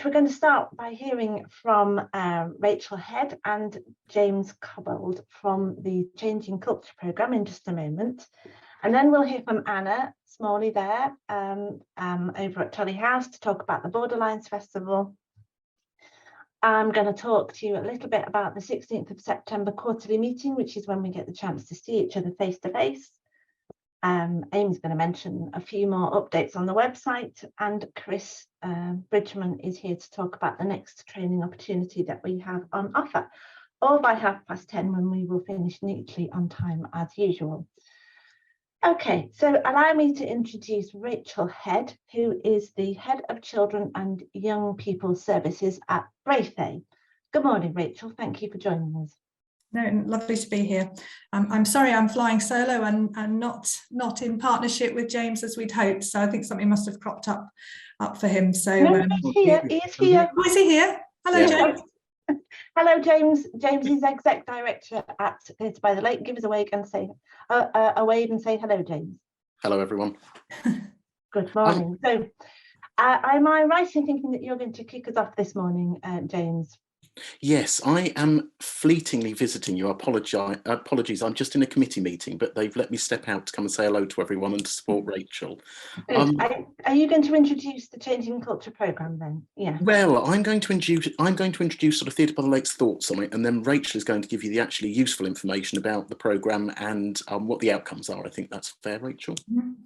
we're going to start by hearing from Rachel Head and James Cobbold from the Changing Culture programme in just a moment. And then we'll hear from Anna Smalley there over at Tully House to talk about the Borderlines Festival. I'm going to talk to you a little bit about the 16th of September quarterly meeting, which is when we get the chance to see each other face to face. Amy's going to mention a few more updates on the website, and Chris Bridgman is here to talk about the next training opportunity that we have on offer, all by 10:30 when we will finish neatly on time as usual. Okay, so allow me to introduce Rachel Head, who is the Head of Children and Young People Services at Braithey. Good morning, Rachel. Thank you for joining us. No, lovely to be here. I'm sorry I'm flying solo and not in partnership with James as we'd hoped. So I think something must have cropped up for him. So no, he's here. He is here. Oh, is he here? Hello, Yeah. James. Hello, James. James is Exec Director at Theatre by the Lake. Give us a wave and say a wave and say hello, James. Hello, everyone. Good morning. So, am I right in thinking that you're going to kick us off this morning, James? Yes, I am fleetingly visiting you. Apologies, I'm just in a committee meeting, but they've let me step out to come and say hello to everyone and to support Rachel. Are you going to introduce the Changing Culture programme then? Yeah. Well, I'm going to introduce sort of Theatre by the Lake's thoughts on it, and then Rachel is going to give you the actually useful information about the programme and what the outcomes are. I think that's fair, Rachel.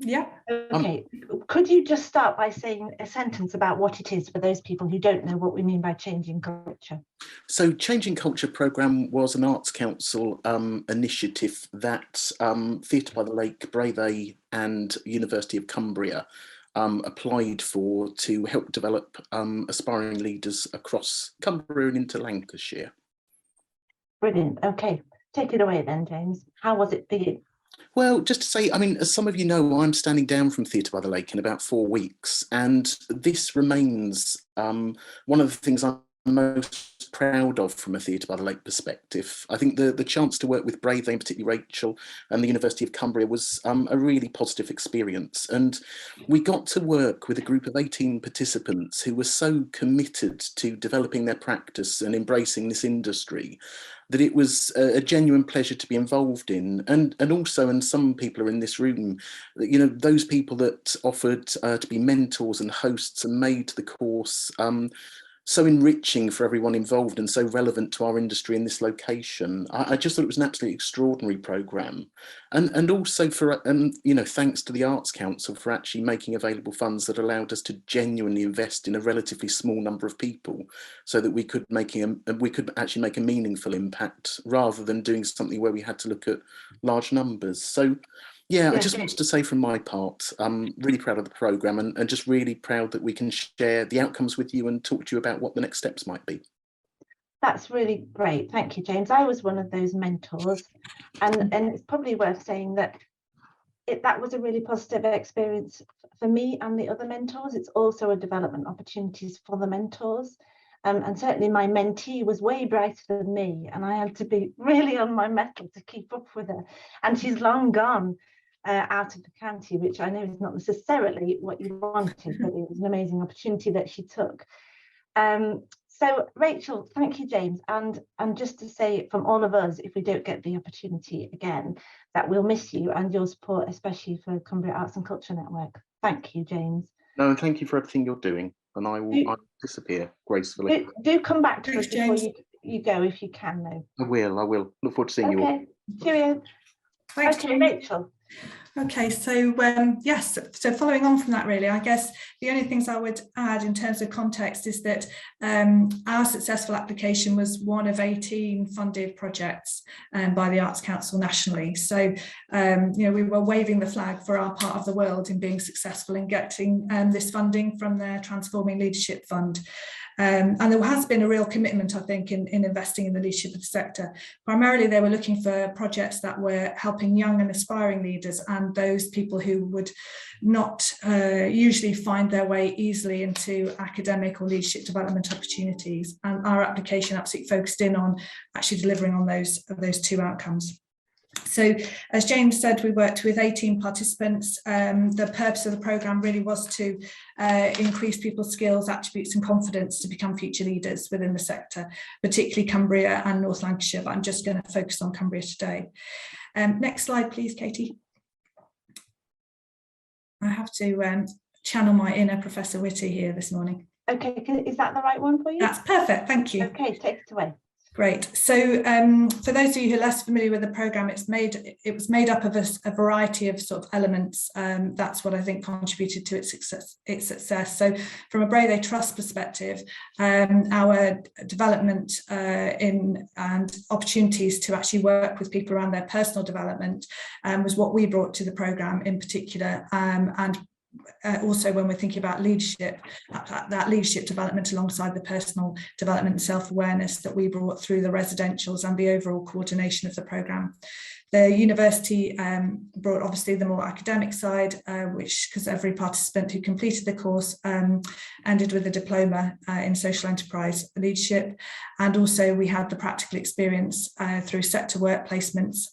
Yeah. Okay. Could you just start by saying a sentence about what it is for those people who don't know what we mean by changing culture? So Changing Culture programme was an Arts Council initiative that Theatre by the Lake, Braithey and University of Cumbria applied for to help develop aspiring leaders across Cumbria and into Lancashire. Brilliant. Okay, take it away then, James. How was it for you? Well, just to say, I mean, as some of you know, I'm standing down from Theatre by the Lake in about 4 weeks, and this remains one of the things I'm most proud of from a Theatre by the Lake perspective. I think the chance to work with Braithey, and particularly Rachel, and the University of Cumbria was a really positive experience. And we got to work with a group of 18 participants who were so committed to developing their practice and embracing this industry that it was a genuine pleasure to be involved in. And also, and some people are in this room, you know, those people that offered to be mentors and hosts and made the course so enriching for everyone involved and so relevant to our industry in this location. I just thought it was an absolutely extraordinary programme, and also for you know, thanks to the Arts Council for actually making available funds that allowed us to genuinely invest in a relatively small number of people, so that we could actually make a meaningful impact rather than doing something where we had to look at large numbers. So yeah, I just wanted to say from my part, I'm really proud of the programme and just really proud that we can share the outcomes with you and talk to you about what the next steps might be. That's really great. Thank you, James. I was one of those mentors, and it's probably worth saying that that was a really positive experience for me and the other mentors. It's also a development opportunities for the mentors. And certainly my mentee was way brighter than me, and I had to be really on my mettle to keep up with her. And she's long gone out of the county, which I know is not necessarily what you wanted, but it was an amazing opportunity that she took. So Rachel, thank you, James. And just to say from all of us, if we don't get the opportunity again, that we'll miss you and your support, especially for Cumbria Arts and Culture Network. Thank you, James. No, and thank you for everything you're doing. And I will disappear gracefully. Do come back to us before you go, if you can, though. I will. Look forward to seeing you all. Okay, cheerio. Thanks, okay, James. Rachel. Okay, so yes, so following on from that, really, I guess the only things I would add in terms of context is that our successful application was one of 18 funded projects by the Arts Council nationally. So, you know, we were waving the flag for our part of the world in being successful in getting this funding from their Transforming Leadership Fund. And there has been a real commitment, I think, in investing in the leadership of the sector. Primarily, they were looking for projects that were helping young and aspiring leaders and those people who would not usually find their way easily into academic or leadership development opportunities. And our application absolutely focused in on actually delivering on those two outcomes. So as James said, we worked with 18 participants. The purpose of the programme really was to increase people's skills, attributes and confidence to become future leaders within the sector, particularly Cumbria and North Lancashire, but I'm just going to focus on Cumbria today. Next slide, please, Katie. I have to channel my inner Professor Whitty here this morning. Okay, is that the right one for you? That's perfect, thank you. Okay, take it away. Great. So for those of you who are less familiar with the programme, it was made up of a variety of sort of elements. That's what I think contributed to its success. So from a Bray Trust perspective, our development and opportunities to actually work with people around their personal development was what we brought to the programme in particular, and also when we're thinking about leadership, that leadership development alongside the personal development and self-awareness that we brought through the residentials and the overall coordination of the programme. The university brought obviously the more academic side, which, because every participant who completed the course ended with a diploma in social enterprise leadership. And also we had the practical experience through sector work placements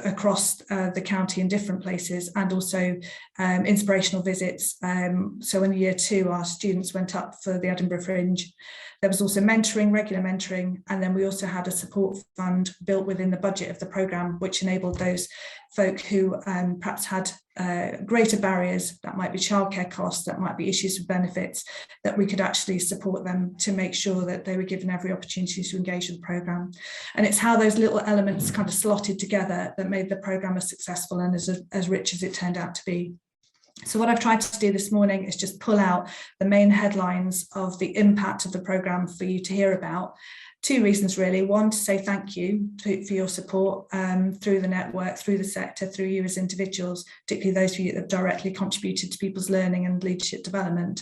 across the county in different places, and also inspirational visits. So in year 2, our students went up for the Edinburgh Fringe. There was also mentoring, regular mentoring, and then we also had a support fund built within the budget of the programme, which enabled those folk who perhaps had greater barriers, that might be childcare costs, that might be issues with benefits, that we could actually support them to make sure that they were given every opportunity to engage with the programme. And it's how those little elements kind of slotted together that made the programme as successful and as rich as it turned out to be. So what I've tried to do this morning is just pull out the main headlines of the impact of the programme for you to hear about. 2 reasons really. One, to say thank you for your support through the network, through the sector, through you as individuals, particularly those of you that have directly contributed to people's learning and leadership development,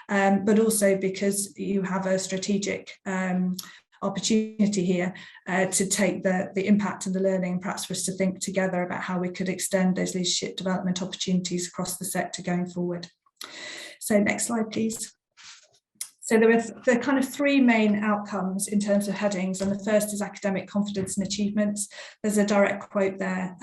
but also because you have a strategic opportunity here to take the impact and the learning, perhaps for us to think together about how we could extend those leadership development opportunities across the sector going forward. So next slide, please. So there are the kind of 3 main outcomes in terms of headings, and the first is academic confidence and achievements. There's a direct quote there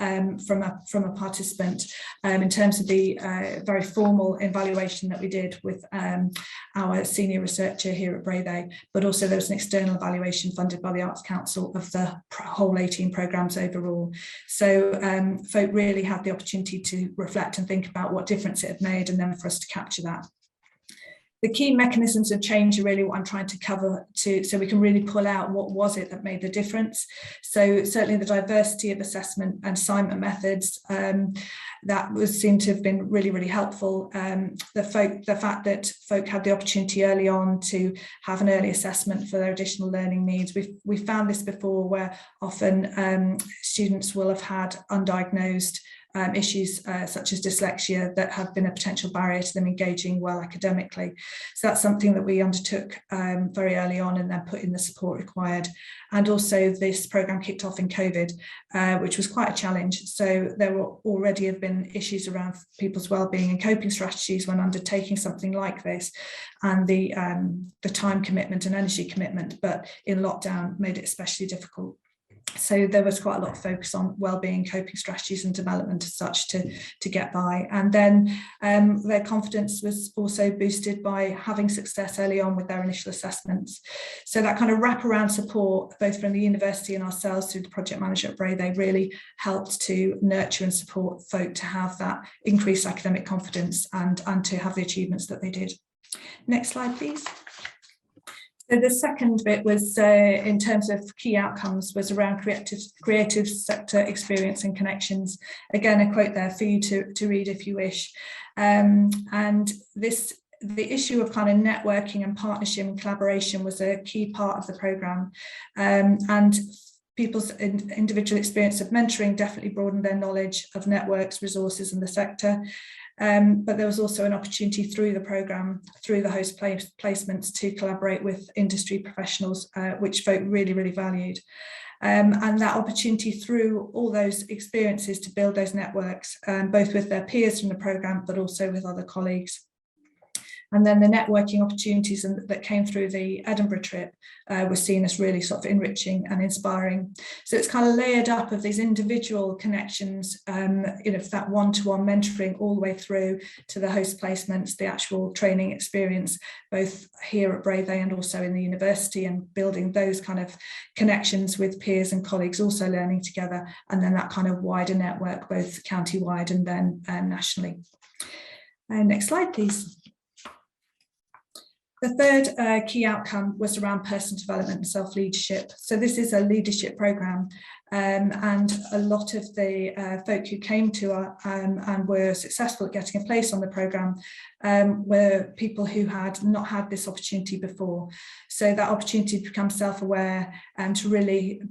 from a participant in terms of the very formal evaluation that we did with our senior researcher here at Bray, but also there was an external evaluation funded by the Arts Council of the whole 18 programmes overall. So folk really had the opportunity to reflect and think about what difference it had made, and then for us to capture that. The key mechanisms of change are really what I'm trying to cover so we can really pull out what was it that made the difference. So certainly the diversity of assessment and assignment methods, that seemed to have been really, really helpful. The fact that folk had the opportunity early on to have an early assessment for their additional learning needs. We found this before, where often students will have had undiagnosed issues such as dyslexia that have been a potential barrier to them engaging well academically. So that's something that we undertook very early on, and then put in the support required. And also this programme kicked off in COVID, which was quite a challenge. So there will already have been issues around people's wellbeing and coping strategies when undertaking something like this, and the time commitment and energy commitment, but in lockdown made it especially difficult. So there was quite a lot of focus on wellbeing, coping strategies and development as such to get by. And then their confidence was also boosted by having success early on with their initial assessments. So that kind of wraparound support, both from the university and ourselves through the project manager at Bray, they really helped to nurture and support folk to have that increased academic confidence and to have the achievements that they did. Next slide, please. So the second bit was, in terms of key outcomes, was around creative sector experience and connections. Again, a quote there for you to read if you wish. And the issue of kind of networking and partnership and collaboration was a key part of the programme. And people's individual experience of mentoring definitely broadened their knowledge of networks, resources and the sector. But there was also an opportunity through the programme, through the host placements, to collaborate with industry professionals, which folk really, really valued. And that opportunity through all those experiences to build those networks, both with their peers from the programme, but also with other colleagues. And then the networking opportunities that came through the Edinburgh trip were seen as really sort of enriching and inspiring. So it's kind of layered up of these individual connections, that one-to-one mentoring all the way through to the host placements, the actual training experience, both here at Brathay and also in the university, and building those kind of connections with peers and colleagues, also learning together, and then that kind of wider network, both county-wide and then nationally. Next slide, please. The third key outcome was around personal development and self-leadership. So this is a leadership programme, and a lot of the folk who came to and were successful at getting a place on the programme were people who had not had this opportunity before. So that opportunity to become self-aware and to really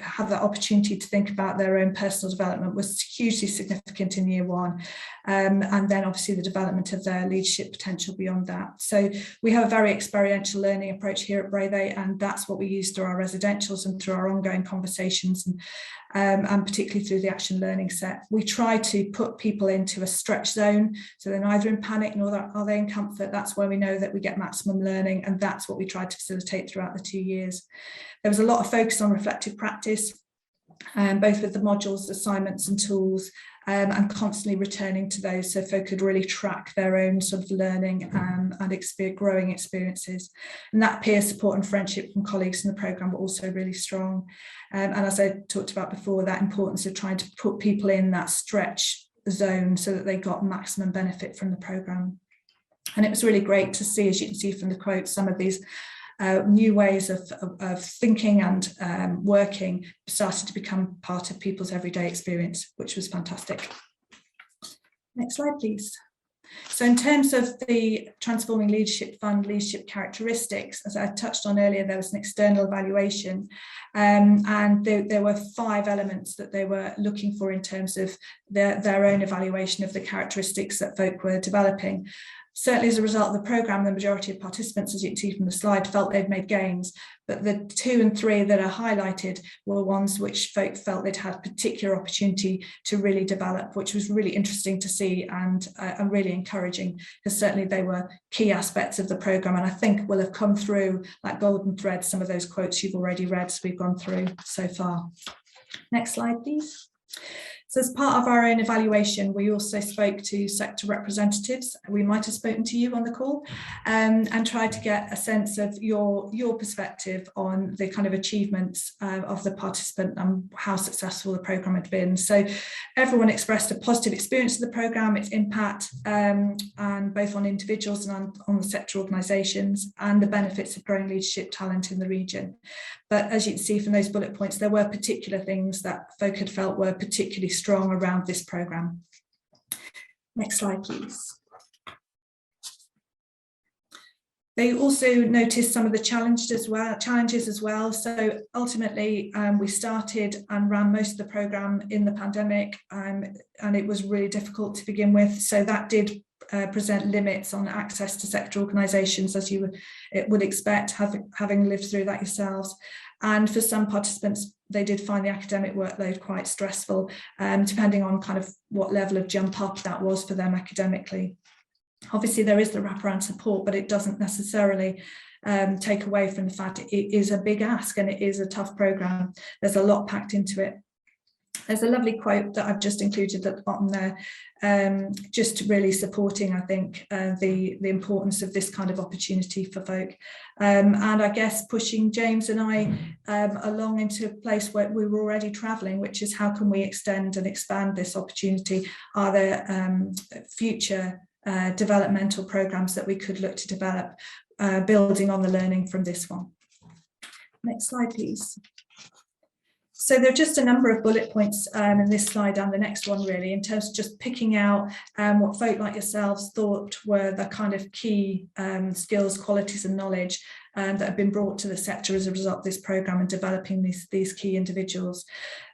have that opportunity to think about their own personal development was hugely significant in year one. And then obviously the development of their leadership potential beyond that. So we have a very experiential learning approach here at Brathay, and that's what we use through our residentials and through our ongoing conversations, and particularly through the action learning set. We try to put people into a stretch zone, so they're neither in panic nor are they in comfort. That's where we know that we get maximum learning, and that's what we try to facilitate throughout the 2 years. There was a lot of focus on reflective practice, both with the modules, assignments and tools, and constantly returning to those so folk could really track their own sort of learning and growing experiences. And that peer support and friendship from colleagues in the programme were also really strong. And as I talked about before, that importance of trying to put people in that stretch zone so that they got maximum benefit from the programme. And it was really great to see, as you can see from the quotes, some of these new ways of thinking and working started to become part of people's everyday experience, which was fantastic. Next slide, please. So in terms of the Transforming Leadership Fund leadership characteristics, as I touched on earlier, there was an external evaluation, and there were 5 elements that they were looking for in terms of their own evaluation of the characteristics that folk were developing. Certainly as a result of the programme, the majority of participants, as you can see from the slide, felt they'd made gains, but the 2 and 3 that are highlighted were ones which folk felt they'd had particular opportunity to really develop, which was really interesting to see and really encouraging, because certainly they were key aspects of the programme, and I think will have come through like golden thread, some of those quotes you've already read as we've gone through so far. Next slide, please. So as part of our own evaluation, we also spoke to sector representatives. We might have spoken to you on the call, and tried to get a sense of your perspective on the kind of achievements of the participant and how successful the programme had been. So everyone expressed a positive experience of the programme, its impact, and both on individuals and on the sector organisations, and the benefits of growing leadership talent in the region. But as you can see from those bullet points, there were particular things that folk had felt were particularly strong around this programme. Next slide, please. They also noticed some of the challenges as well. So ultimately, we started and ran most of the programme in the pandemic, and it was really difficult to begin with. So that did present limits on access to sector organisations, as you would expect, having lived through that yourselves. And for some participants, they did find the academic workload quite stressful, depending on kind of what level of jump up that was for them academically. Obviously, there is the wraparound support, but it doesn't necessarily take away from the fact it is a big ask and it is a tough programme. There's a lot packed into it. There's a lovely quote that I've just included at the bottom there, just really supporting, I think, the importance of this kind of opportunity for folk. And I guess pushing James and I along into a place where we were already travelling, which is how can we extend and expand this opportunity? Are there future developmental programmes that we could look to develop, building on the learning from this one? Next slide, please. So there are just a number of bullet points in this slide and the next one, really, in terms of just picking out what folk like yourselves thought were the kind of key skills, qualities and knowledge that have been brought to the sector as a result of this programme and developing these key individuals,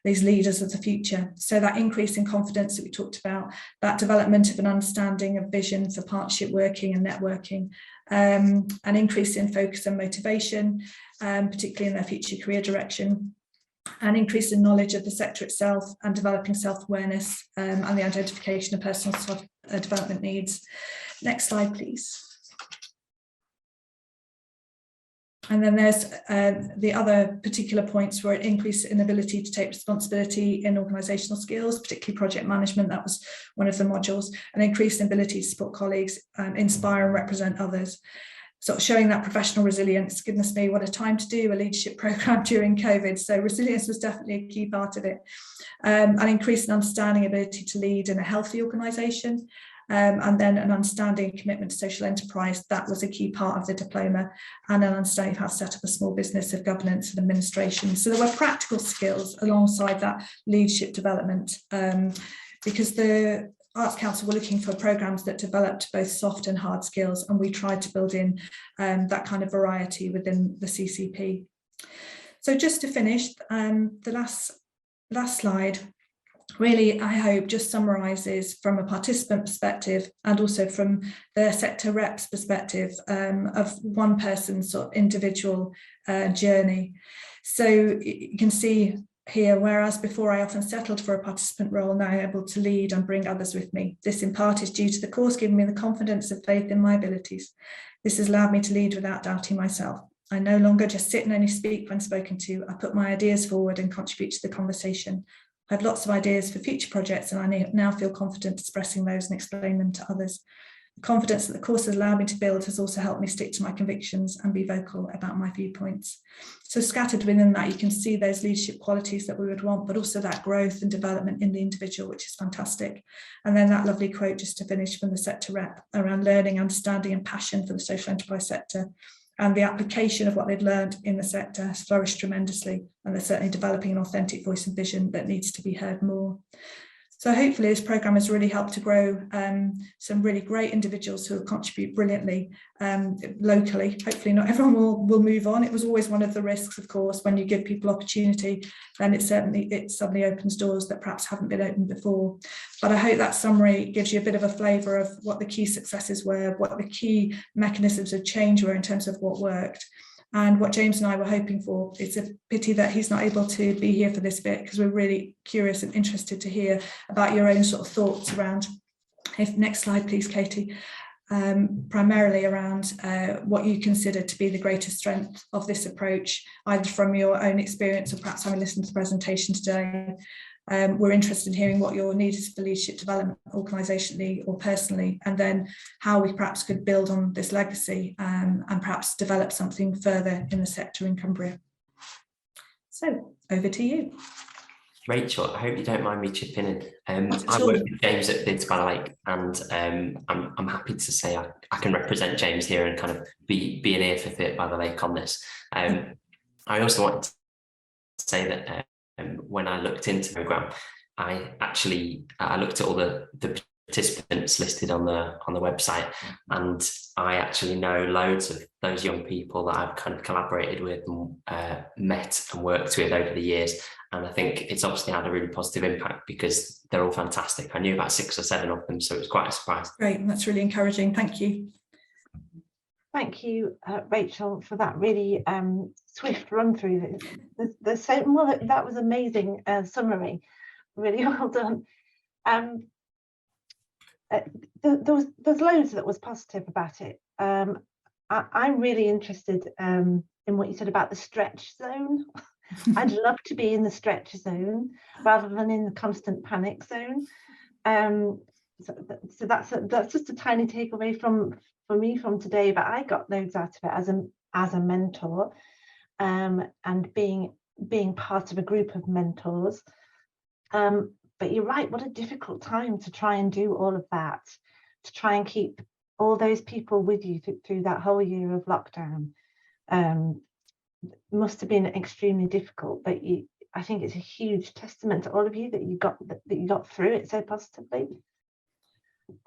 these leaders of the future. So that increase in confidence that we talked about, that development of an understanding of vision for partnership working and networking, an increase in focus and motivation, particularly in their future career direction, an increase in knowledge of the sector itself and developing self-awareness and the identification of personal development needs. Next slide, please. And then there's the other particular points were an increase in ability to take responsibility in organisational skills, particularly project management. That was one of the modules. An increased ability to support colleagues, inspire and represent others. Sort of showing that professional resilience. Goodness me, what a time to do a leadership programme during COVID. So resilience was definitely a key part of it. An increased understanding, ability to lead in a healthy organisation. And then an understanding and commitment to social enterprise, that was a key part of the diploma, and an understanding of how to set up a small business of governance and administration. So there were practical skills alongside that leadership development, because the Arts Council were looking for programmes that developed both soft and hard skills, and we tried to build in that kind of variety within the CCP. So just to finish, the last slide really, I hope, just summarises from a participant perspective and also from the sector reps perspective of one person's sort of individual journey. So you can see here, whereas before I often settled for a participant role, now I'm able to lead and bring others with me. This in part is due to the course giving me the confidence and faith in my abilities. This has allowed me to lead without doubting myself. I no longer just sit and only speak when spoken to. I put my ideas forward and contribute to the conversation. I have lots of ideas for future projects, and I now feel confident expressing those and explaining them to others. The confidence that the course has allowed me to build has also helped me stick to my convictions and be vocal about my viewpoints. So scattered within that, you can see those leadership qualities that we would want, but also that growth and development in the individual, which is fantastic. And then that lovely quote just to finish from the sector rep around learning, understanding and passion for the social enterprise sector. And the application of what they've learned in the sector has flourished tremendously, and they're certainly developing an authentic voice and vision that needs to be heard more. So hopefully this programme has really helped to grow some really great individuals who will contribute brilliantly locally. Hopefully not everyone will move on. It was always one of the risks, of course, when you give people opportunity, then it suddenly opens doors that perhaps haven't been opened before. But I hope that summary gives you a bit of a flavour of what the key successes were, what the key mechanisms of change were in terms of what worked. And what James and I were hoping for. It's a pity that he's not able to be here for this bit, because we're really curious and interested to hear about your own sort of thoughts around, if next slide please, Katie, primarily around what you consider to be the greatest strength of this approach, either from your own experience or perhaps having listened to the presentation today. We're interested in hearing what your need is for leadership development organisationally or personally, and then how we perhaps could build on this legacy and perhaps develop something further in the sector in Cumbria. So over to you. Rachel, I hope you don't mind me chipping in. I work with James at Theatre by the Lake, and I'm happy to say I can represent James here and kind of be an ear for Theatre by the Lake on this. I also wanted to say that when I looked into the programme, I looked at all the participants listed on the website, and I actually know loads of those young people that I've kind of collaborated with and met and worked with over the years, and I think it's obviously had a really positive impact because they're all fantastic. I knew about 6 or 7 of them, so it was quite a surprise. Great, that's really encouraging. Thank you. Thank you, Rachel, for that really swift run through. That was amazing summary. Really well done. There's loads that was positive about it. I'm really interested in what you said about the stretch zone. I'd love to be in the stretch zone rather than in the constant panic zone. So that's just a tiny takeaway for me from today, but I got loads out of it as a mentor, and being part of a group of mentors. But you're right, what a difficult time to try and do all of that, to try and keep all those people with you through that whole year of lockdown. Must have been extremely difficult, but I think it's a huge testament to all of you that you got through it so positively.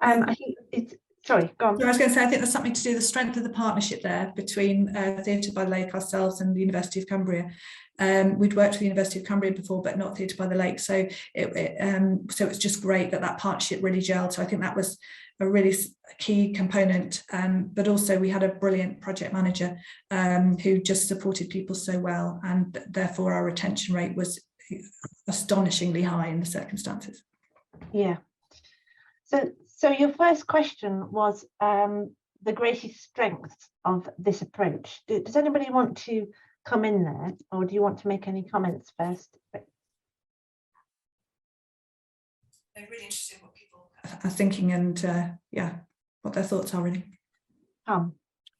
I think it's sorry, go on. So I was going to say, I think there's something to do with the strength of the partnership there between Theatre by the Lake, ourselves, and the University of Cumbria. We'd worked with the University of Cumbria before, but not Theatre by the Lake. So it's just great that partnership really gelled. So I think that was a really key component. But also we had a brilliant project manager who just supported people so well, and therefore our retention rate was astonishingly high in the circumstances. Yeah. So your first question was the greatest strengths of this approach? Does anybody want to come in there, or do you want to make any comments first? I'm really interested in what people are thinking, and yeah, what their thoughts are really. Tom.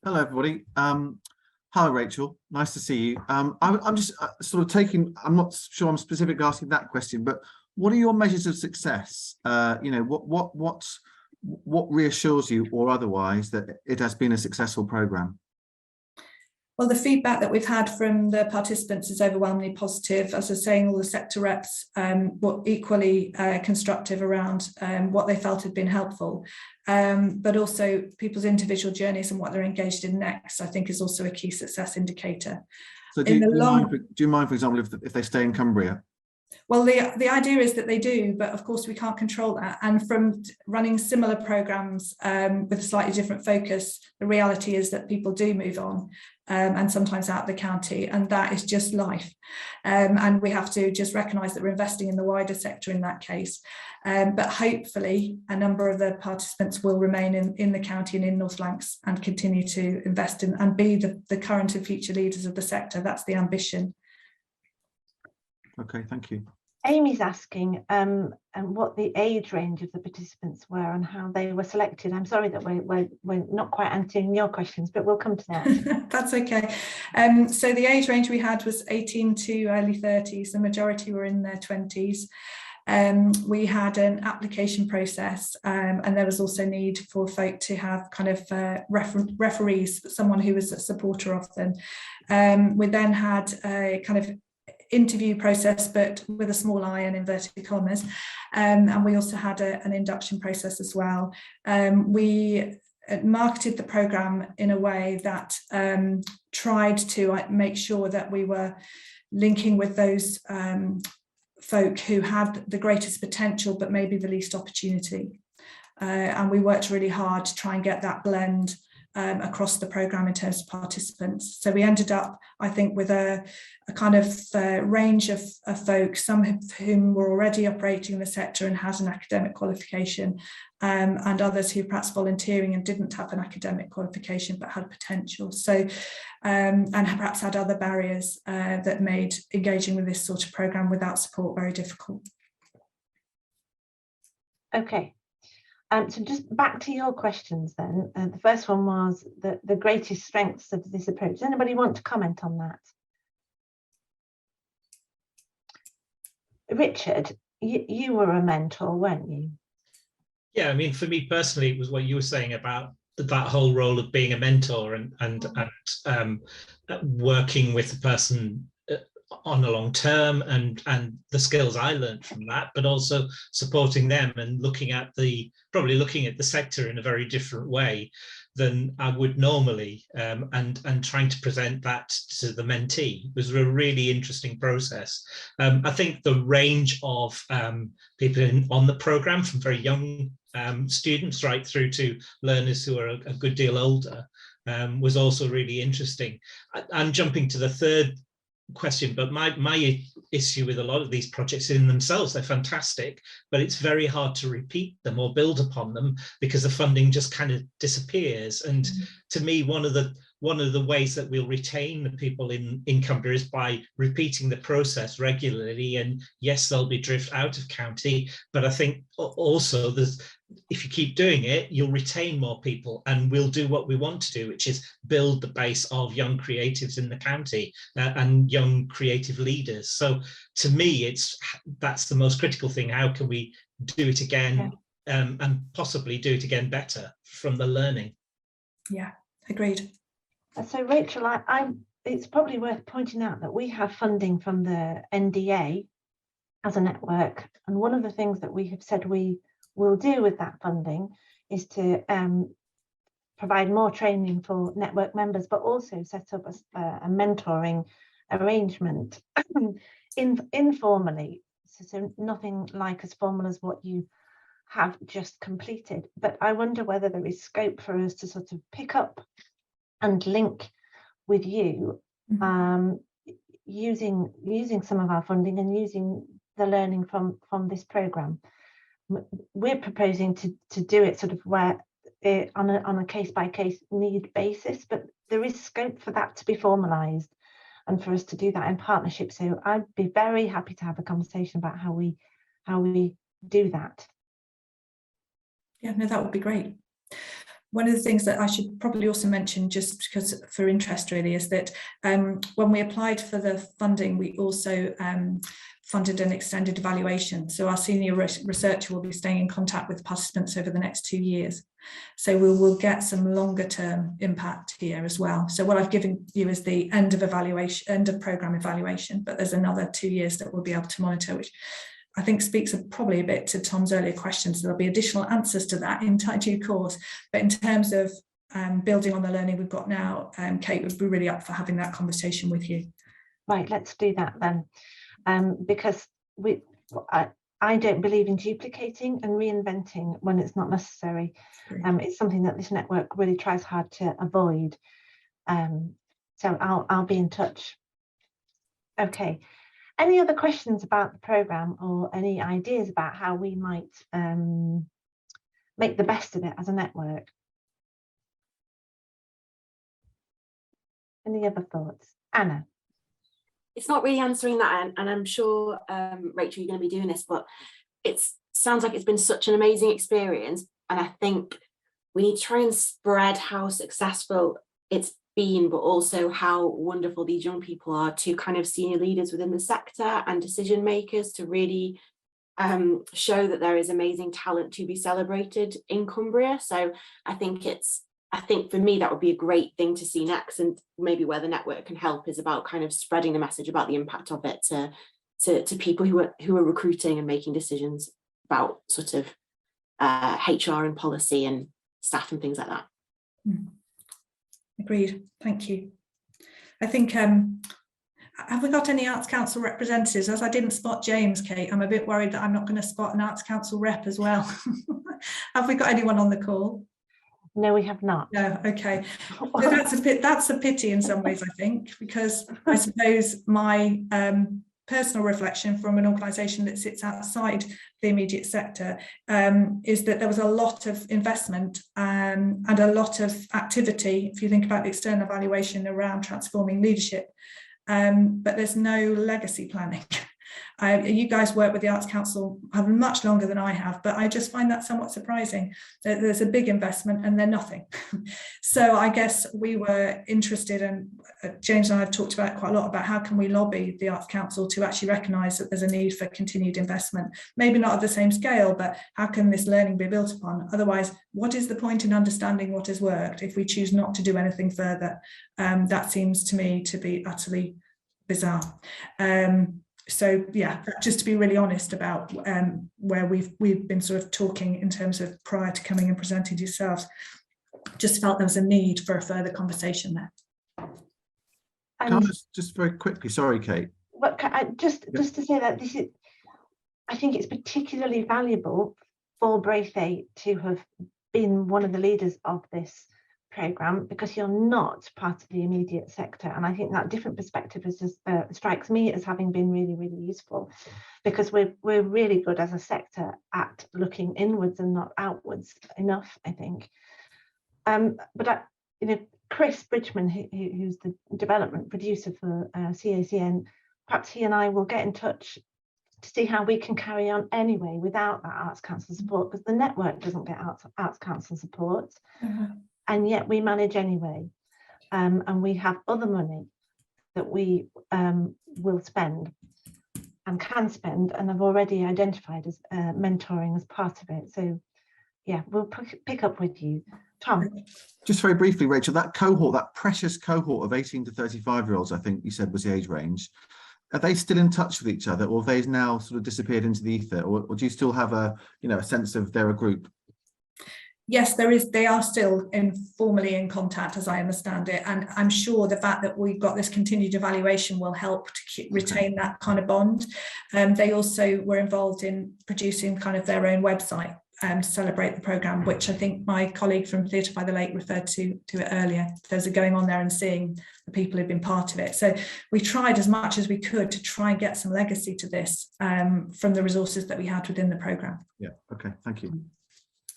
Hello, everybody. Hi, Rachel. Nice to see you. I'm just sort of taking. I'm not sure I'm specifically asking that question, but what are your measures of success? You know, what reassures you, or otherwise, that it has been a successful programme? Well, the feedback that we've had from the participants is overwhelmingly positive. As I was saying, all the sector reps were equally constructive around what they felt had been helpful, but also people's individual journeys and what they're engaged in next, I think, is also a key success indicator. So do you mind, for example, if they stay in Cumbria? Well, the idea is that they do, but of course we can't control that. And from running similar programmes with a slightly different focus, the reality is that people do move on, and sometimes out of the county, and that is just life. And we have to just recognise that we're investing in the wider sector in that case. But hopefully a number of the participants will remain in the county and in North Lancs and continue to invest in and be the current and future leaders of the sector. That's the ambition. Okay, thank you. Amy's asking and what the age range of the participants were and how they were selected. I'm sorry that we're not quite answering your questions, but we'll come to that. That's okay. So the age range we had was 18 to early 30s. The majority were in their 20s. We had an application process, and there was also need for folk to have kind of referees, someone who was a supporter of them. We then had a kind of interview process, but with a small I and inverted commas, and we also had an induction process as well. We marketed the programme in a way that tried to make sure that we were linking with those folk who had the greatest potential but maybe the least opportunity, and we worked really hard to try and get that blend across the programme in terms of participants. So we ended up, I think, with a kind of range of folk, some of whom were already operating in the sector and had an academic qualification, and others who perhaps volunteering and didn't have an academic qualification but had potential. So, and perhaps had other barriers that made engaging with this sort of programme without support very difficult. Okay. So just back to your questions then. The first one was the greatest strengths of this approach. Does anybody want to comment on that? Richard, you were a mentor, weren't you? Yeah, I mean, for me personally, it was what you were saying about that whole role of being a mentor and working with the person on a long term, and the skills I learned from that, but also supporting them and probably looking at the sector in a very different way than I would normally, and trying to present that to the mentee was a really interesting process. I think the range of people on the programme, from very young students right through to learners who are a good deal older, was also really interesting. I'm jumping to the third question, but my issue with a lot of these projects in themselves, they're fantastic, but it's very hard to repeat them or build upon them because the funding just kind of disappears. And to me, one of the ways that we'll retain the people in Cumbria is by repeating the process regularly. And yes, there'll be drift out of county, but I think also if you keep doing it, you'll retain more people, and we'll do what we want to do, which is build the base of young creatives in the county and young creative leaders. So to me, that's the most critical thing. How can we do it again, and possibly do it again better from the learning? Yeah, agreed. So Rachel, it's probably worth pointing out that we have funding from the NDA as a network, and one of the things that we have said we will do with that funding is to provide more training for network members, but also set up a mentoring arrangement informally, so nothing like as formal as what you have just completed. But I wonder whether there is scope for us to sort of pick up and link with you, using some of our funding and using the learning from this programme. We're proposing to do it sort of where on a case-by-case need basis, but there is scope for that to be formalised and for us to do that in partnership. So I'd be very happy to have a conversation about how we do that. Yeah, no, that would be great. One of the things that I should probably also mention, just because for interest really, is that when we applied for the funding, we also funded an extended evaluation. So our senior researcher will be staying in contact with participants over the next 2 years. So we will get some longer term impact here as well. So what I've given you is the end of programme evaluation, but there's another 2 years that we'll be able to monitor, which I think speaks probably a bit to Tom's earlier questions. There'll be additional answers to that in due course. But in terms of building on the learning we've got now, Kate would be really up for having that conversation with you. Right, let's do that then. Because I don't believe in duplicating and reinventing when it's not necessary. It's something that this network really tries hard to avoid. So I'll be in touch. Okay. Any other questions about the programme or any ideas about how we might make the best of it as a network? Any other thoughts? Anna? It's not really answering that, and I'm sure, Rachel, you're going to be doing this, but it sounds like it's been such an amazing experience, and I think we need to try and spread how successful it's been, but also how wonderful these young people are to kind of senior leaders within the sector and decision makers to really show that there is amazing talent to be celebrated in Cumbria. So I think for me that would be a great thing to see next, and maybe where the network can help is about kind of spreading the message about the impact of it to people who are recruiting and making decisions about sort of HR and policy and staff and things like that. Agreed. Thank you. I think, have we got any Arts Council representatives? As I didn't spot James, Kate, I'm a bit worried that I'm not going to spot an Arts Council rep as well. Have we got anyone on the call? No, we have not. No, okay. So that's a pity in some ways, I think, because I suppose my personal reflection from an organisation that sits outside the immediate sector is that there was a lot of investment and a lot of activity, if you think about the external evaluation around transforming leadership, but there's no legacy planning. You guys work with the Arts Council much longer than I have, but I just find that somewhat surprising that there's a big investment and they're nothing. So I guess we were interested, and James and I have talked about quite a lot about how can we lobby the Arts Council to actually recognise that there's a need for continued investment, maybe not at the same scale, but how can this learning be built upon? Otherwise, what is the point in understanding what has worked if we choose not to do anything further? That seems to me to be utterly bizarre. So yeah, just to be really honest about where we've been sort of talking in terms of prior to coming and presenting to yourselves, just felt there was a need for a further conversation there. Can I just very quickly, sorry, Kate. Well, just to say that this is, I think it's particularly valuable for Braithwaite to have been one of the leaders of this programme, because you're not part of the immediate sector, and I think that different perspective is just strikes me as having been really, really useful, because we're really good as a sector at looking inwards and not outwards enough, I think. But Chris Bridgman, who's the development producer for CACN, perhaps he and I will get in touch to see how we can carry on anyway without that Arts Council support, because the network doesn't get Arts Council support. And yet we manage anyway, and we have other money that we will spend and can spend, and have already identified as mentoring as part of it. So yeah, we'll pick up with you. Tom? Just very briefly, Rachel, that cohort, that precious cohort of 18 to 35-year-olds, I think you said was the age range, are they still in touch with each other, or have they now sort of disappeared into the ether, or do you still have a sense of they're a group? Yes, there is. They are still informally in contact, as I understand it, and I'm sure the fact that we've got this continued evaluation will help to retain that kind of bond. They also were involved in producing kind of their own website to celebrate the programme, which I think my colleague from Theatre by the Lake referred to it earlier. Those are going on there and seeing the people who've been part of it. So we tried as much as we could to try and get some legacy to this from the resources that we had within the programme. Yeah. Okay. Thank you.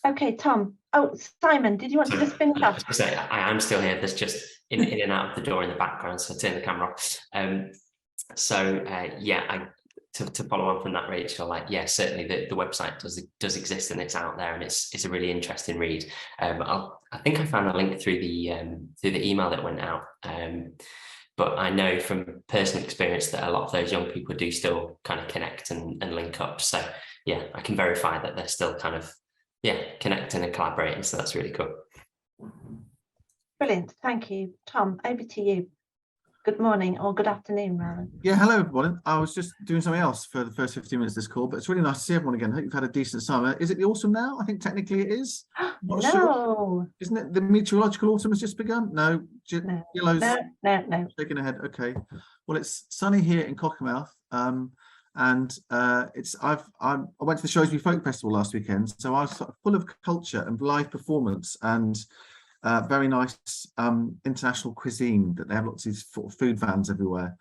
Okay, Tom. Oh, Simon, did you want to just finish I off? was gonna say, I am still here. There's just in and out of the door in the background, so I turn the camera off. Yeah, to follow on from that, Rachel, like, yeah, certainly the website does exist and it's out there, and it's a really interesting read. I think I found a link through the email that went out. But I know from personal experience that a lot of those young people do still kind of connect and link up. So yeah, I can verify that they're still kind of, yeah, connecting and collaborating. So that's really cool. Brilliant. Thank you. Tom, over to you. Good morning, or good afternoon, rather. Yeah, hello everyone. I was just doing something else for the first 15 minutes of this call, but it's really nice to see everyone again. I hope you've had a decent summer. Is it the autumn now? I think technically it is. Not No. sure. Isn't it the meteorological autumn has just begun? No. Yellow's No. shaking ahead. Okay. Well, it's sunny here in Cockermouth. I went to the Shrewsbury Folk Festival last weekend, so I was sort of full of culture and live performance and very nice international cuisine that they have lots of these food vans everywhere.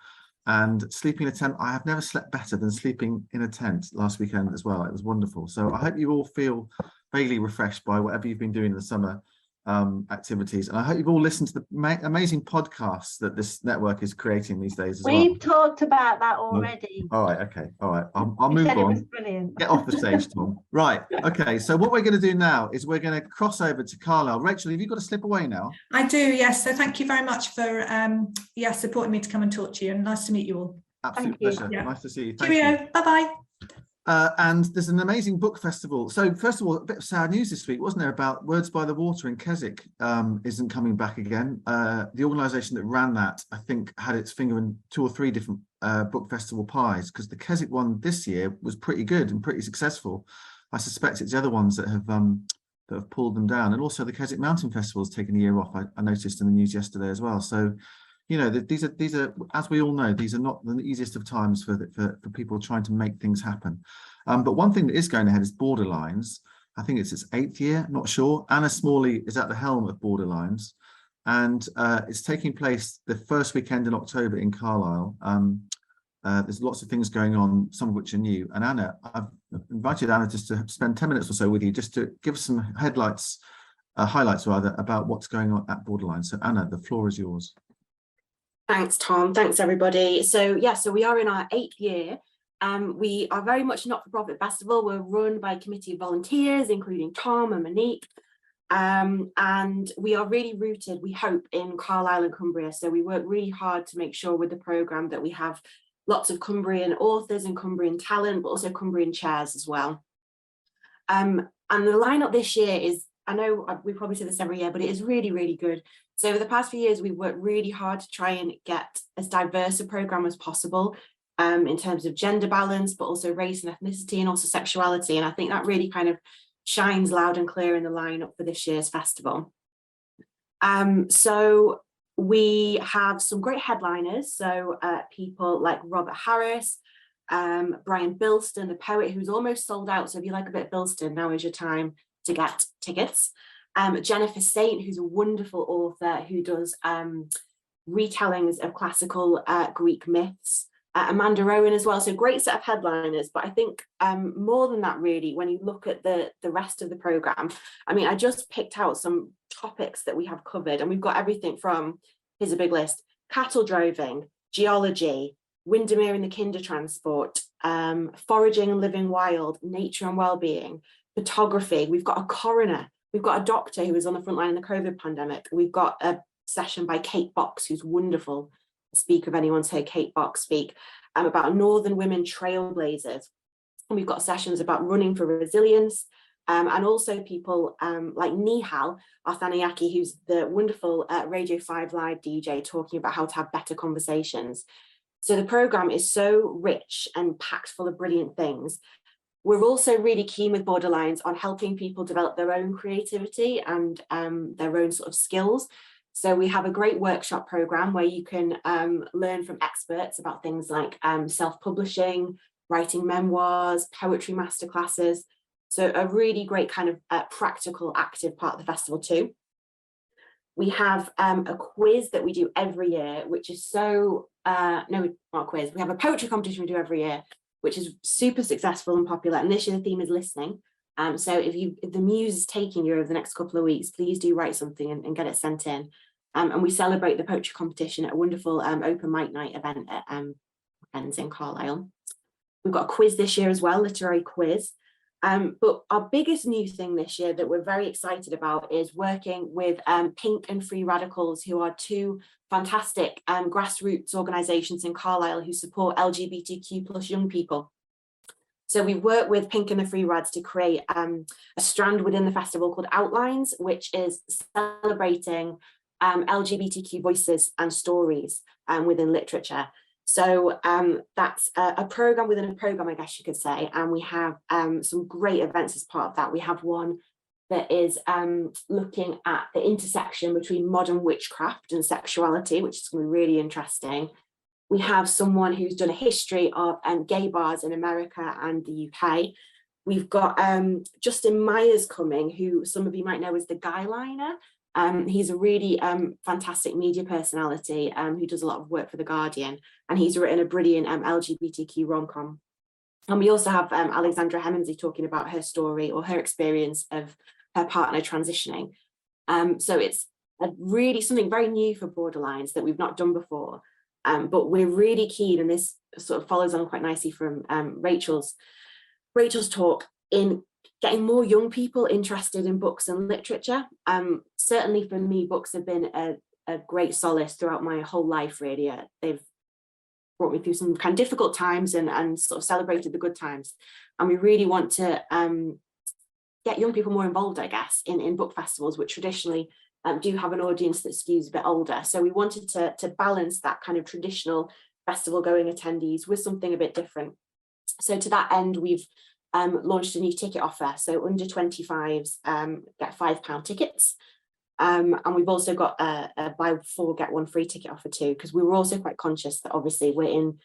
And sleeping in a tent, I have never slept better than sleeping in a tent last weekend as well. It was wonderful. So I hope you all feel vaguely refreshed by whatever you've been doing in the summer activities. And I hope you've all listened to the amazing podcasts that this network is creating these days as well. We've talked about that already. All right, okay, all right. I'll move on. It was brilliant. Get off the stage, Tom. Right, okay. So what we're going to do now is we're going to cross over to Carlisle. Rachel, have you got to slip away now? I do, yes. So thank you very much for supporting me to come and talk to you, and nice to meet you all. Absolute pleasure. Yeah. Nice to see you. Thank Cheerio. you. Bye-bye. And there's an amazing book festival. So first of all, a bit of sad news this week, wasn't there, about Words by the Water in Keswick isn't coming back again. The organisation that ran that, I think, had its finger in 2 or 3 different book festival pies, because the Keswick one this year was pretty good and pretty successful. I suspect it's the other ones that have pulled them down. And also the Keswick Mountain Festival has taken a year off. I noticed in the news yesterday as well. So, you know, these are, as we all know, these are not the easiest of times for people trying to make things happen. But one thing that is going ahead is Borderlines. I think it's its 8th year, not sure. Anna Smalley is at the helm of Borderlines, and it's taking place the first weekend in October in Carlisle. There's lots of things going on, some of which are new. And Anna, I've invited Anna just to spend 10 minutes or so with you, just to give us some highlights rather, about what's going on at Borderlines. So Anna, the floor is yours. Thanks, Tom. Thanks, everybody. So we are in our 8th year. We are very much a not-for-profit festival. We're run by a committee of volunteers, including Tom and Monique. And we are really rooted, we hope, in Carlisle and Cumbria. So we work really hard to make sure with the programme that we have lots of Cumbrian authors and Cumbrian talent, but also Cumbrian chairs as well. And the lineup this year is, I know we probably say this every year, but it is really, really good. So over the past few years, we've worked really hard to try and get as diverse a programme as possible in terms of gender balance, but also race and ethnicity and also sexuality. And I think that really kind of shines loud and clear in the lineup for this year's festival. So we have some great headliners. So people like Robert Harris, Brian Bilston, the poet, who's almost sold out. So if you like a bit of Bilston, now is your time to get tickets. Jennifer Saint, who's a wonderful author who does retellings of classical Greek myths. Amanda Rowan as well, so great set of headliners. But I think more than that, really, when you look at the rest of the programme, I mean, I just picked out some topics that we have covered, and we've got everything from, here's a big list, cattle droving, geology, Windermere and the Kinder Transport, foraging and living wild, nature and well-being, photography. We've got a coroner, we've got a doctor who was on the front line in the COVID pandemic. We've got a session by Kate Box, who's wonderful speak, if anyone's heard Kate Box speak, about Northern women trailblazers. And we've got sessions about running for resilience, and also people like Nihal Arthaniaki, who's the wonderful Radio 5 Live DJ, talking about how to have better conversations. So the programme is so rich and packed full of brilliant things. We're also really keen with Borderlines on helping people develop their own creativity and their own sort of skills. So we have a great workshop programme where you can learn from experts about things like self-publishing, writing memoirs, poetry masterclasses. So a really great kind of practical, active part of the festival too. We have a quiz that we do every year, which is so, no, not a quiz. We have a poetry competition we do every year, which is super successful and popular. And this year the theme is listening. So if the muse is taking you over the next couple of weeks, please do write something and get it sent in. And we celebrate the poetry competition at a wonderful open mic night event at ends in Carlisle. We've got a quiz this year as well, literary quiz. But our biggest new thing this year that we're very excited about is working with Pink and Free Radicals, who are two fantastic grassroots organisations in Carlisle who support LGBTQ plus young people. So we've worked with Pink and the Free Rads to create a strand within the festival called Outlines, which is celebrating LGBTQ voices and stories within literature. So that's a programme within a programme, I guess you could say, and we have some great events as part of that. We have one that is looking at the intersection between modern witchcraft and sexuality, which is going to be really interesting. We have someone who's done a history of gay bars in America and the UK. We've got Justin Myers coming, who some of you might know as the Guy Liner. He's a really fantastic media personality who does a lot of work for The Guardian, and he's written a brilliant LGBTQ rom-com. And we also have Alexandra Hemmonsey talking about her story or her experience of her partner transitioning. So it's really something very new for Borderlines that we've not done before. But we're really keen, and this sort of follows on quite nicely from Rachel's talk, in getting more young people interested in books and literature. Certainly for me, books have been a great solace throughout my whole life, really. They've brought me through some kind of difficult times and sort of celebrated the good times. And we really want to get young people more involved, I guess, in book festivals, which traditionally do have an audience that skews a bit older. So we wanted to balance that kind of traditional festival going attendees with something a bit different. So to that end, we've launched a new ticket offer. So under 25s get £5 tickets. And we've also got a buy 4 get 1 free ticket offer too, because we were also quite conscious that obviously we're in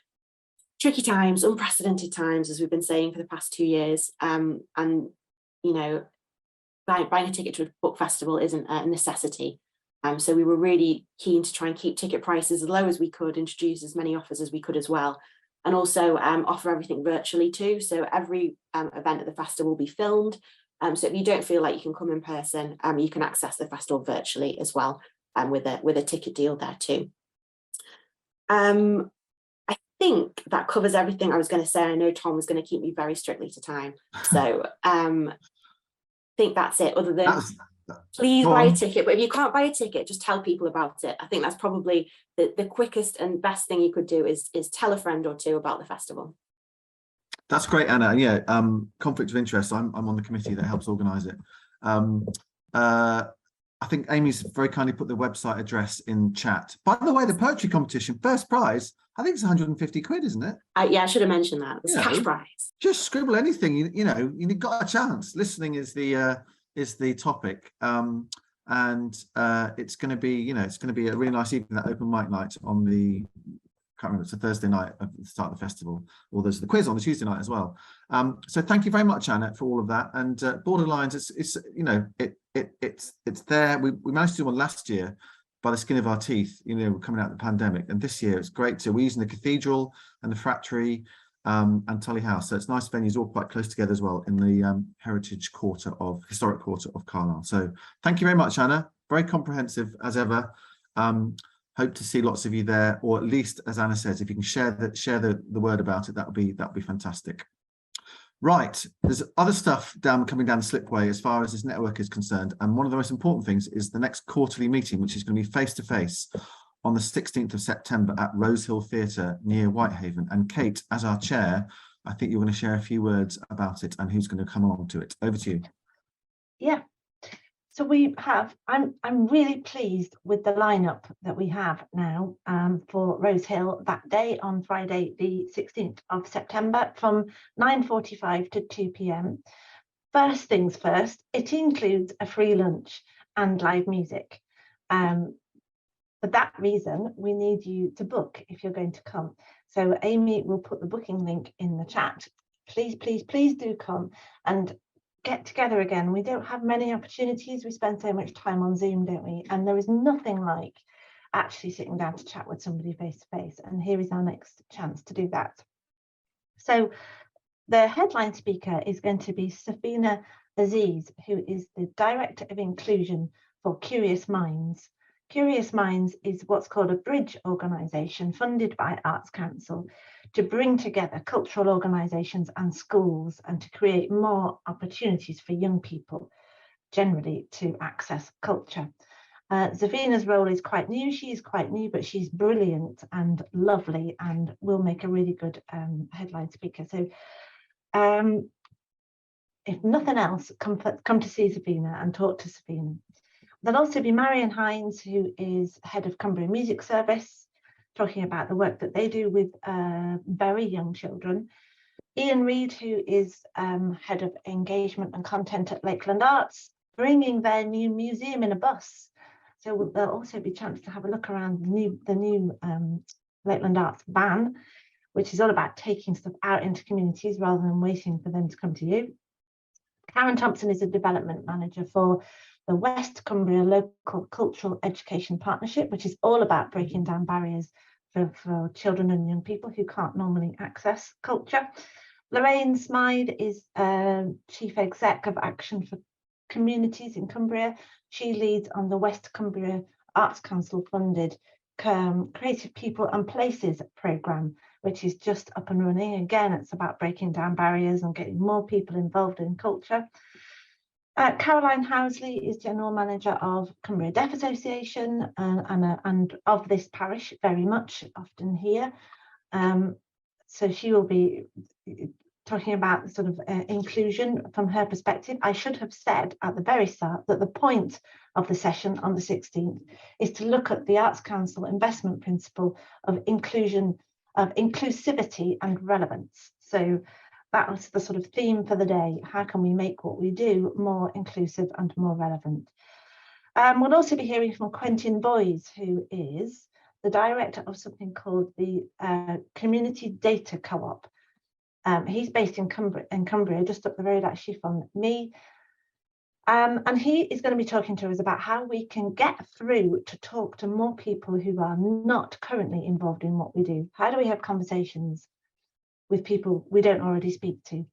tricky times, unprecedented times, as we've been saying for the past 2 years. And, you know, buying a ticket to a book festival isn't a necessity. So we were really keen to try and keep ticket prices as low as we could, introduce as many offers as we could as well, and also offer everything virtually too. So every event at the festival will be filmed. So if you don't feel like you can come in person, you can access the festival virtually as well, with a ticket deal there too. I think that covers everything I was going to say. I know Tom was going to keep me very strictly to time. So I think that's it, other than please buy a ticket. But if you can't buy a ticket, just tell people about it. I think that's probably the quickest and best thing you could do is tell a friend or two about the festival. That's great, Anna. And yeah, conflict of interest. I'm on the committee that helps organise it. I think Amy's very kindly put the website address in chat. By the way, the poetry competition, first prize, I think it's 150 quid, isn't it? Yeah, I should have mentioned that. It's cash prize. Just scribble anything. You know, you've got a chance. Listening is the topic, and it's going to be, you know, it's going to be a really nice evening, that open mic night on the, can't remember, it's a Thursday night at the start of the festival, or there's the quiz on the Tuesday night as well. So thank you very much, Anna, for all of that. And Borderlines, it's you know, it's there. We managed to do one last year by the skin of our teeth. You know, we're coming out of the pandemic, and this year it's great to. We're using the Cathedral and the Frattery and Tully House, so it's nice venues all quite close together as well in the historic quarter of Carlisle. So thank you very much, Anna. Very comprehensive as ever. Hope to see lots of you there, or at least, as Anna says, if you can share the word about it, that would be fantastic. Right, there's other stuff coming down the slipway as far as this network is concerned, and one of the most important things is the next quarterly meeting, which is going to be face to face on the 16th of September at Rosehill Theatre near Whitehaven. And Kate, as our chair, I think you're going to share a few words about it and who's going to come along to it. Over to you. Yeah. So we have, I'm really pleased with the lineup that we have now for Rosehill that day on Friday, the 16th of September from 9:45 to 2 p.m. First things first, it includes a free lunch and live music. For that reason, we need you to book if you're going to come. So Amy will put the booking link in the chat. Please, please, please do come and get together again. We don't have many opportunities. We spend so much time on Zoom, don't we? And there is nothing like actually sitting down to chat with somebody face to face. And here is our next chance to do that. So the headline speaker is going to be Safina Aziz, who is the Director of Inclusion for Curious Minds. Curious Minds is what's called a bridge organisation funded by Arts Council to bring together cultural organisations and schools and to create more opportunities for young people generally to access culture. Zafina's role is quite new. She's quite new, but she's brilliant and lovely and will make a really good headline speaker. So if nothing else, come to see Zafina and talk to Zafina. There'll also be Marion Hines, who is head of Cumbria Music Service, talking about the work that they do with very young children. Ian Reid, who is head of engagement and content at Lakeland Arts, bringing their new museum in a bus. So there'll also be a chance to have a look around the new Lakeland Arts van, which is all about taking stuff out into communities rather than waiting for them to come to you. Karen Thompson is a development manager for the West Cumbria Local Cultural Education Partnership, which is all about breaking down barriers for children and young people who can't normally access culture. Lorraine Smythe is Chief Exec of Action for Communities in Cumbria. She leads on the West Cumbria Arts Council funded Creative People and Places programme, which is just up and running. Again, it's about breaking down barriers and getting more people involved in culture. Caroline Housley is General Manager of Cumbria Deaf Association and of this parish very much, often here. So she will be talking about sort of inclusion from her perspective. I should have said at the very start that the point of the session on the 16th is to look at the Arts Council investment principle of inclusion, of inclusivity and relevance. So that was the sort of theme for the day. How can we make what we do more inclusive and more relevant? We'll also be hearing from Quentin Boys, who is the director of something called the Community Data Co-op. He's based in Cumbria, just up the road actually from me. And he is going to be talking to us about how we can get through to talk to more people who are not currently involved in what we do. How do we have conversations with people we don't already speak to,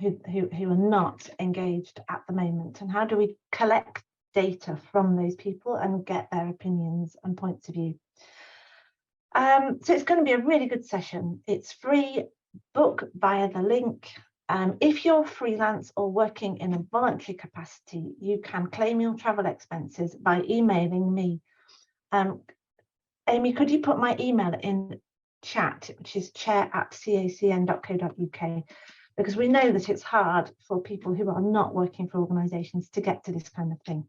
who are not engaged at the moment? And how do we collect data from those people and get their opinions and points of view? So it's going to be a really good session. It's free. Book via the link. If you're freelance or working in a voluntary capacity, you can claim your travel expenses by emailing me. Amy, could you put my email in chat, which is chair@cacn.co.uk, because we know that it's hard for people who are not working for organisations to get to this kind of thing.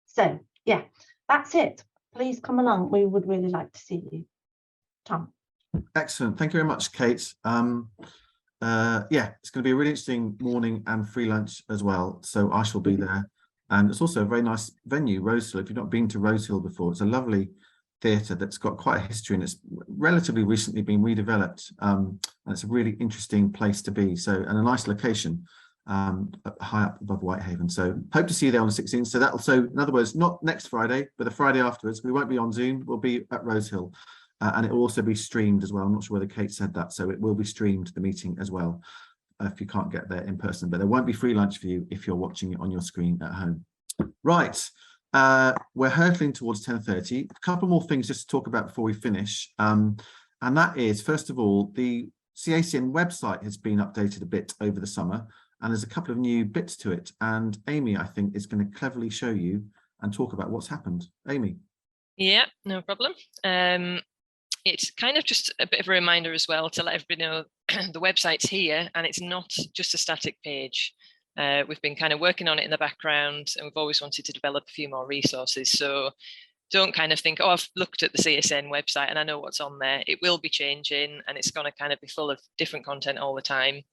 So yeah, that's it. Please come along. We would really like to see you. Tom. Excellent. Thank you very much, Kate. Yeah, it's going to be a really interesting morning and free lunch as well. So I shall be there. And it's also a very nice venue, Rosehill. If you've not been to Rosehill before, it's a lovely theatre that's got quite a history and it's relatively recently been redeveloped. And it's a really interesting place to be. So, and a nice location high up above Whitehaven. So hope to see you there on the 16th. So that'll, so in other words, not next Friday, but the Friday afterwards. We won't be on Zoom. We'll be at Rosehill. And it will also be streamed as well. I'm not sure whether Kate said that. So it will be streamed, the meeting as well, if you can't get there in person. But there won't be free lunch for you if you're watching it on your screen at home. Right. We're hurtling towards 10:30. A couple more things just to talk about before we finish. And that is, first of all, the CACN website has been updated a bit over the summer. And there's a couple of new bits to it. And Amy, I think, is going to cleverly show you and talk about what's happened. Amy. Yeah, no problem. It's kind of just a bit of a reminder as well to let everybody know the website's here and it's not just a static page. We've been kind of working on it in the background and we've always wanted to develop a few more resources. So don't kind of think, oh, I've looked at the CSN website and I know what's on there. It will be changing and it's going to kind of be full of different content all the time.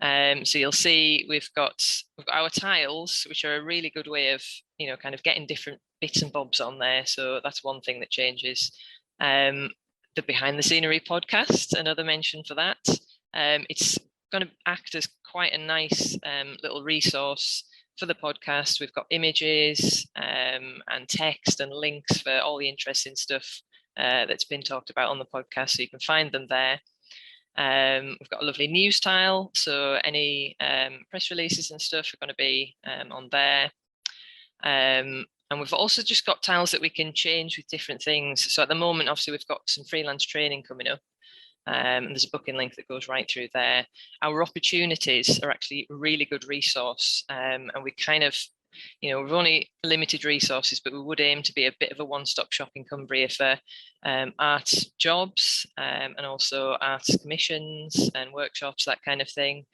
So you'll see we've got our tiles, which are a really good way of, you know, kind of getting different bits and bobs on there. So that's one thing that changes. The Behind the Scenery podcast, another mention for that. It's going to act as quite a nice little resource for the podcast. We've got images and text and links for all the interesting stuff that's been talked about on the podcast, so you can find them there. We've got a lovely news tile, so any press releases and stuff are going to be on there. And we've also just got tiles that we can change with different things. So at the moment, obviously, we've got some freelance training coming up. And there's a booking link that goes right through there. Our opportunities are actually a really good resource, and we kind of, we've only limited resources, but we would aim to be a bit of a one-stop shop in Cumbria for arts jobs and also arts commissions and workshops, that kind of thing.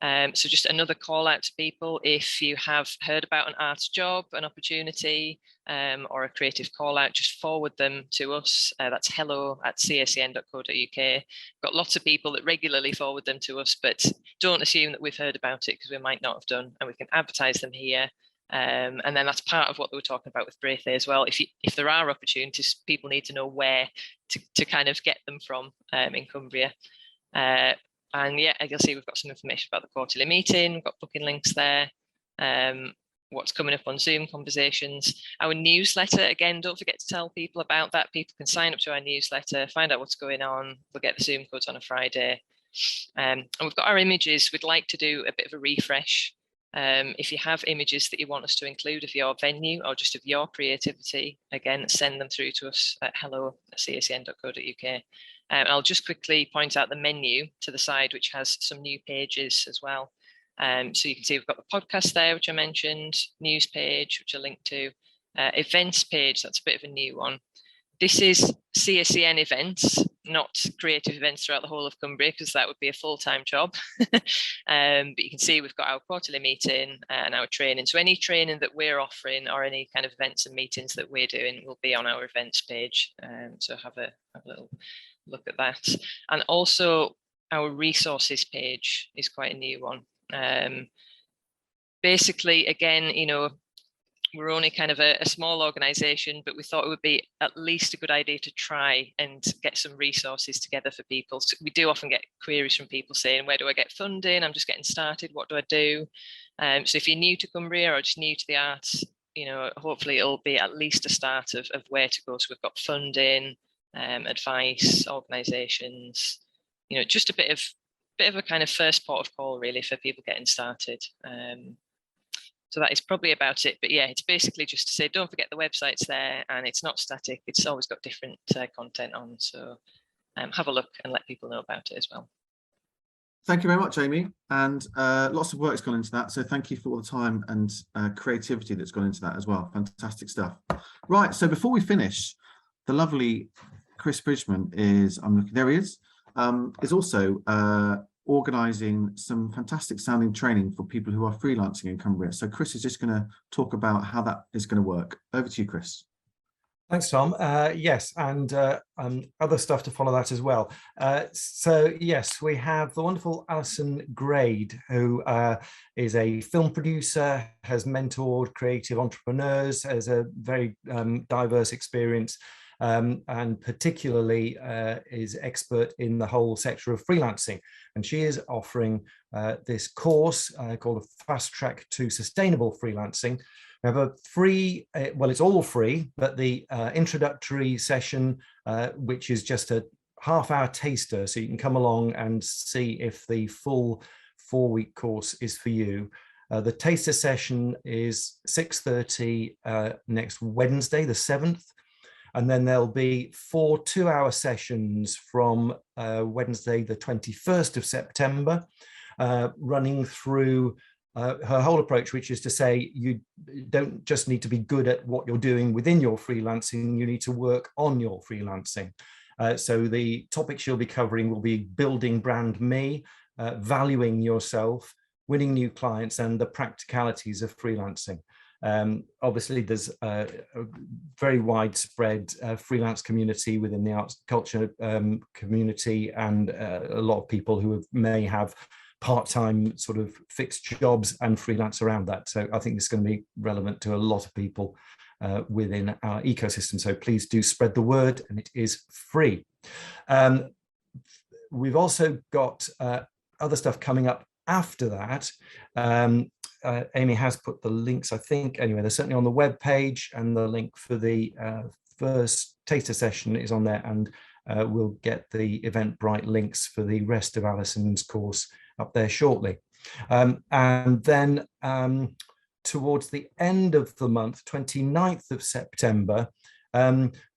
So just another call out to people, if you have heard about an arts job, an opportunity, or a creative call out, just forward them to us. That's hello@cacn.co.uk. Got lots of people that regularly forward them to us, but don't assume that we've heard about it, because we might not have done, and we can advertise them here. And then that's part of what we were talking about with Braithwaite as well. If there are opportunities, people need to know where to kind of get them from in Cumbria. And yeah, as you'll see, we've got some information about the quarterly meeting. We've got booking links there. What's coming up on Zoom conversations. Our newsletter, again, don't forget to tell people about that. People can sign up to our newsletter, find out what's going on. We'll get the Zoom codes on a Friday. And we've got our images. We'd like to do a bit of a refresh. If you have images that you want us to include of your venue or just of your creativity, again, send them through to us at hello@cacn.co.uk. I'll just quickly point out the menu to the side, which has some new pages as well. So you can see we've got the podcast there, which I mentioned, news page, which I linked to, events page, that's a bit of a new one. This is CACN events, not creative events throughout the whole of Cumbria, because that would be a full-time job. But you can see we've got our quarterly meeting and our training. So any training that we're offering or any kind of events and meetings that we're doing will be on our events page. So have a little look at that. And also our resources page is quite a new one. Basically, again, we're only kind of a small organisation, but we thought it would be at least a good idea to try and get some resources together for people. So we do often get queries from people saying, where do I get funding? I'm just getting started. What do I do? So if you're new to Cumbria or just new to the arts, hopefully it'll be at least a start of where to go. So we've got funding, advice, organisations, just a bit of a kind of first port of call really for people getting started. So that is probably about it. But yeah, it's basically just to say, don't forget the website's there, and it's not static. It's always got different content on. So have a look and let people know about it as well. Thank you very much, Amy. And lots of work's gone into that. So thank you for all the time and creativity that's gone into that as well. Fantastic stuff. Right. So before we finish, the lovely Chris Bridgman is also organising some fantastic sounding training for people who are freelancing in Cumbria. So Chris is just going to talk about how that is going to work. Over to you, Chris. Thanks, Tom. Yes, and other stuff to follow that as well. So yes, we have the wonderful Alison Grade, who is a film producer, has mentored creative entrepreneurs, has a very diverse experience, and particularly is expert in the whole sector of freelancing. And she is offering this course called a Fast Track to Sustainable Freelancing. We have a free, well, it's all free, but the introductory session, which is just a half-hour taster, so you can come along and see if the full 4-week course is for you. The taster session is 6:30 next Wednesday, the 7th. And then there'll be 4 2-hour sessions from Wednesday, the 21st of September, running through her whole approach, which is to say you don't just need to be good at what you're doing within your freelancing, you need to work on your freelancing. So the topics she'll be covering will be building brand me, valuing yourself, winning new clients, and the practicalities of freelancing. Obviously, there's a very widespread freelance community within the arts culture community, and a lot of people who may have part-time sort of fixed jobs and freelance around that. So I think this is going to be relevant to a lot of people within our ecosystem. So please do spread the word, and it is free. We've also got other stuff coming up after that. Amy has put the links, I think, anyway, they're certainly on the web page, and the link for the first taster session is on there, and we'll get the Eventbrite links for the rest of Alison's course up there shortly. And then towards the end of the month, 29th of September,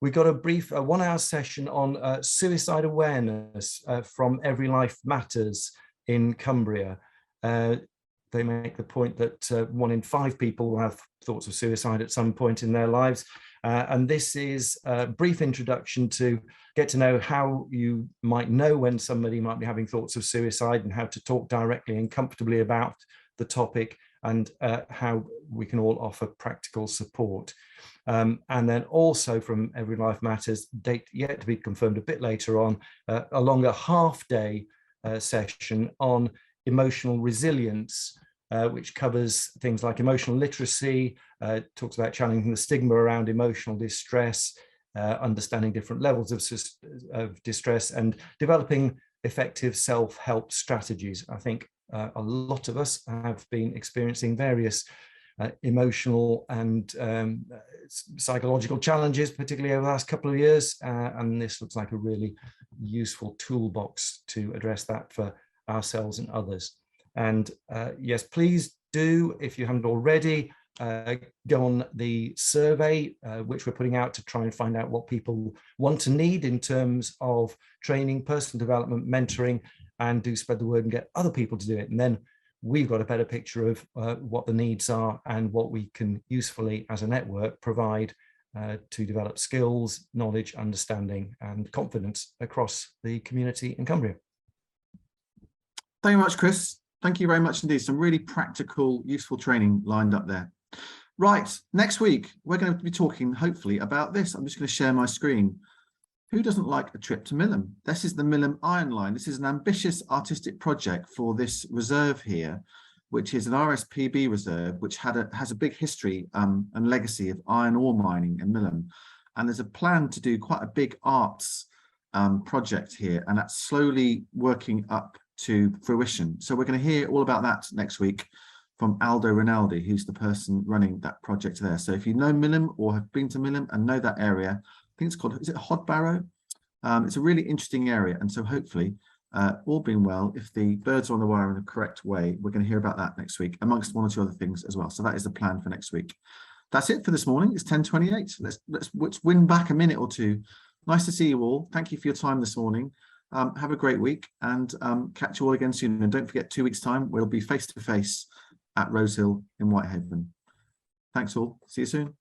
we got a brief 1 hour session on suicide awareness from Every Life Matters in Cumbria. They make the point that 1 in 5 people will have thoughts of suicide at some point in their lives. And this is a brief introduction to get to know how you might know when somebody might be having thoughts of suicide, and how to talk directly and comfortably about the topic, and how we can all offer practical support. And then also from Every Life Matters, date yet to be confirmed a bit later on, a longer half-day session on emotional resilience, which covers things like emotional literacy, talks about challenging the stigma around emotional distress, understanding different levels of distress, and developing effective self-help strategies. I think a lot of us have been experiencing various emotional and psychological challenges, particularly over the last couple of years, and this looks like a really useful toolbox to address that for ourselves and others. And yes, please do, if you haven't already, go on the survey which we're putting out to try and find out what people want to need in terms of training, personal development, mentoring, and do spread the word and get other people to do it. And then we've got a better picture of what the needs are and what we can usefully as a network provide to develop skills, knowledge, understanding, and confidence across the community in Cumbria. Thank you very much, Chris. Thank you very much indeed. Some really practical, useful training lined up there. Right, next week, we're going to be talking, hopefully, about this. I'm just going to share my screen. Who doesn't like a trip to Millom? This is the Millom Iron Line. This is an ambitious artistic project for this reserve here, which is an RSPB reserve, which has a big history and legacy of iron ore mining in Millom. And there's a plan to do quite a big arts project here, and that's slowly working up to fruition. So we're going to hear all about that next week from Aldo Rinaldi, who's the person running that project there. So if you know Millom or have been to Millom and know that area, I think it's called, is it Hodbarrow? It's a really interesting area. And so hopefully, all being well, if the birds are on the wire in the correct way, we're going to hear about that next week, amongst 1 or 2 other things as well. So that is the plan for next week. That's it for this morning. It's 10:28. Let's win back a minute or two. Nice to see you all. Thank you for your time this morning. Have a great week, and catch you all again soon. And don't forget, 2 weeks' time, we'll be face-to-face at Rosehill in Whitehaven. Thanks all. See you soon.